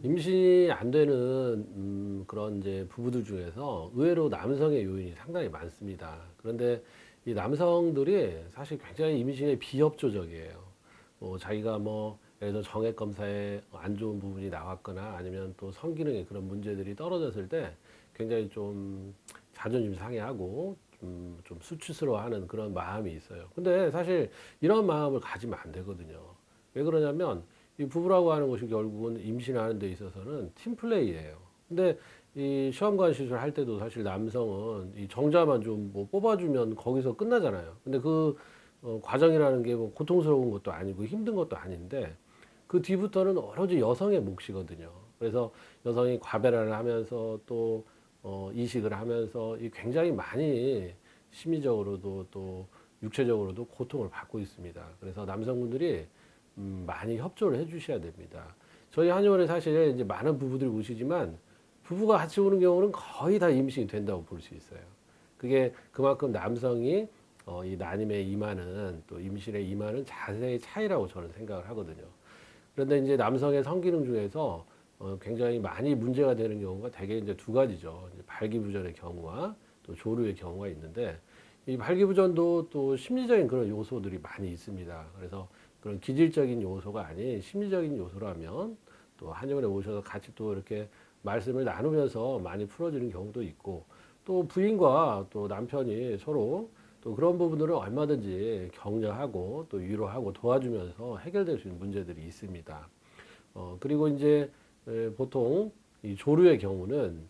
임신이 안 되는 그런 이제 부부들 중에서 의외로 남성의 요인이 상당히 많습니다. 그런데 이 남성들이 사실 굉장히 임신에 비협조적이에요. 자기가 뭐 예를 들어 정액 검사에 안 좋은 부분이 나왔거나 아니면 또 성기능에 그런 문제들이 떨어졌을 때 굉장히 좀 자존심 상해하고 좀 수치스러워하는 그런 마음이 있어요. 근데 사실 이런 마음을 가지면 안 되거든요. 왜 그러냐면 이 부부라고 하는 것이 결국은 임신하는 데 있어서는 팀플레이예요. 근데 이 시험관 시술할 때도 사실 남성은 이 정자만 좀 뭐 뽑아주면 거기서 끝나잖아요. 근데 그 과정이라는 게 뭐 고통스러운 것도 아니고 힘든 것도 아닌데 그 뒤부터는 오로지 여성의 몫이거든요. 그래서 여성이 과배란을 하면서 또 이식을 하면서 이 굉장히 많이 심리적으로도 또 육체적으로도 고통을 받고 있습니다. 그래서 남성분들이 많이 협조를 해주셔야 됩니다. 저희 한의원에 사실 이제 많은 부부들이 오시지만 부부가 같이 오는 경우는 거의 다 임신이 된다고 볼 수 있어요. 그게 그만큼 남성이 이 난임에 임하는 또 임신에 임하는 자세의 차이라고 저는 생각을 하거든요. 그런데 이제 남성의 성기능 중에서 굉장히 많이 문제가 되는 경우가 대개 이제 두 가지죠. 이제 발기부전의 경우와 또 조류의 경우가 있는데 이 발기부전도 또 심리적인 그런 요소들이 많이 있습니다. 그래서 그런 기질적인 요소가 아닌 심리적인 요소라면 또 한의원에 오셔서 같이 또 이렇게 말씀을 나누면서 많이 풀어지는 경우도 있고 또 부인과 또 남편이 서로 또 그런 부분들을 얼마든지 격려하고 또 위로하고 도와주면서 해결될 수 있는 문제들이 있습니다. 그리고 이제 보통 이 조류의 경우는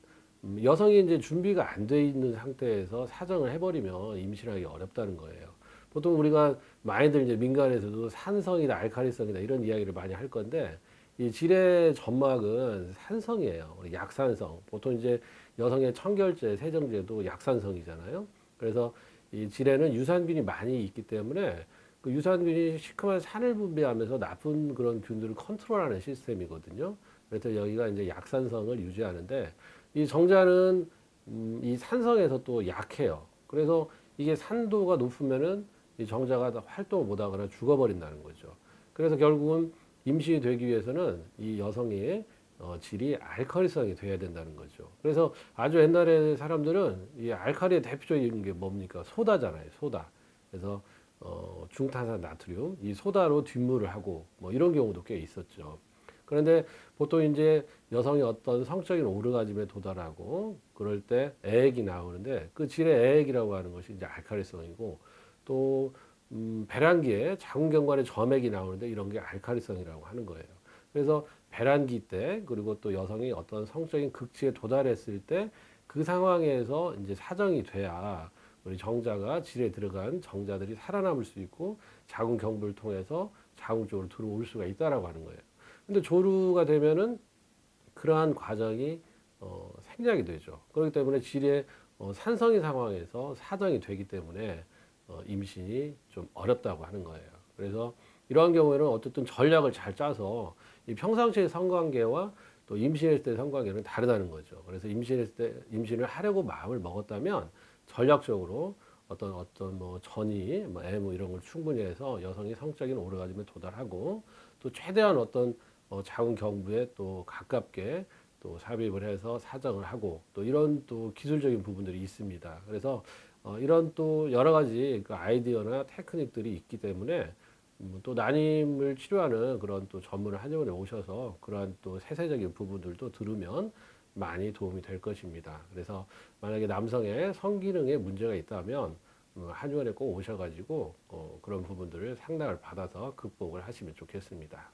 여성이 이제 준비가 안 돼 있는 상태에서 사정을 해버리면 임신하기 어렵다는 거예요. 보통 우리가 많이들 이제 민간에서도 산성이다, 알칼리성이다 이런 이야기를 많이 할 건데 이 질의 점막은 산성이에요. 우리 약산성. 보통 이제 여성의 청결제, 세정제도 약산성이잖아요. 그래서 이 질에는 유산균이 많이 있기 때문에 그 유산균이 시큼한 산을 분비하면서 나쁜 그런 균들을 컨트롤하는 시스템이거든요. 그래서 여기가 이제 약산성을 유지하는데 이 정자는 이 산성에서 또 약해요. 그래서 이게 산도가 높으면은 이 정자가 활동을 못하거나 죽어버린다는 거죠. 그래서 결국은 임신이 되기 위해서는 이 여성의 질이 알칼리성이 돼야 된다는 거죠. 그래서 아주 옛날에 사람들은 이 알칼리의 대표적인 게 뭡니까? 소다잖아요. 소다. 그래서 중탄산 나트륨, 이 소다로 뒷물을 하고 뭐 이런 경우도 꽤 있었죠. 그런데 보통 이제 여성이 어떤 성적인 오르가즘에 도달하고 그럴 때 애액이 나오는데 그 질의 애액이라고 하는 것이 이제 알칼리성이고 또 배란기에 자궁경관에 점액이 나오는데 이런 게 알칼리성이라고 하는 거예요. 그래서 배란기 때 그리고 또 여성이 어떤 성적인 극치에 도달했을 때 그 상황에서 이제 사정이 돼야 우리 정자가 질에 들어간 정자들이 살아남을 수 있고 자궁 경부를 통해서 자궁 쪽으로 들어올 수가 있다라고 하는 거예요. 근데 조루가 되면은 그러한 과정이 생략이 되죠. 그렇기 때문에 질의 산성이 상황에서 사정이 되기 때문에 임신이 좀 어렵다고 하는 거예요. 그래서 이러한 경우에는 어쨌든 전략을 잘 짜서 이 평상시의 성관계와 또 임신했을 때 성관계는 다르다는 거죠. 그래서 임신했을 때 임신을 하려고 마음을 먹었다면 전략적으로 어떤 뭐 전이 뭐 애무 이런 걸 충분히 해서 여성이 성적인 오르가즘에 도달하고 또 최대한 어떤 자궁 경부에 또 가깝게 또 삽입을 해서 사정을 하고 또 이런 또 기술적인 부분들이 있습니다. 그래서 이런 또 여러 가지 그 아이디어나 테크닉들이 있기 때문에 또 난임을 치료하는 그런 또 전문 한의원에 오셔서 그러한 또 세세적인 부분들도 들으면 많이 도움이 될 것입니다. 그래서 만약에 남성의 성기능에 문제가 있다면 한의원에 꼭 오셔가지고 그런 부분들을 상담을 받아서 극복을 하시면 좋겠습니다.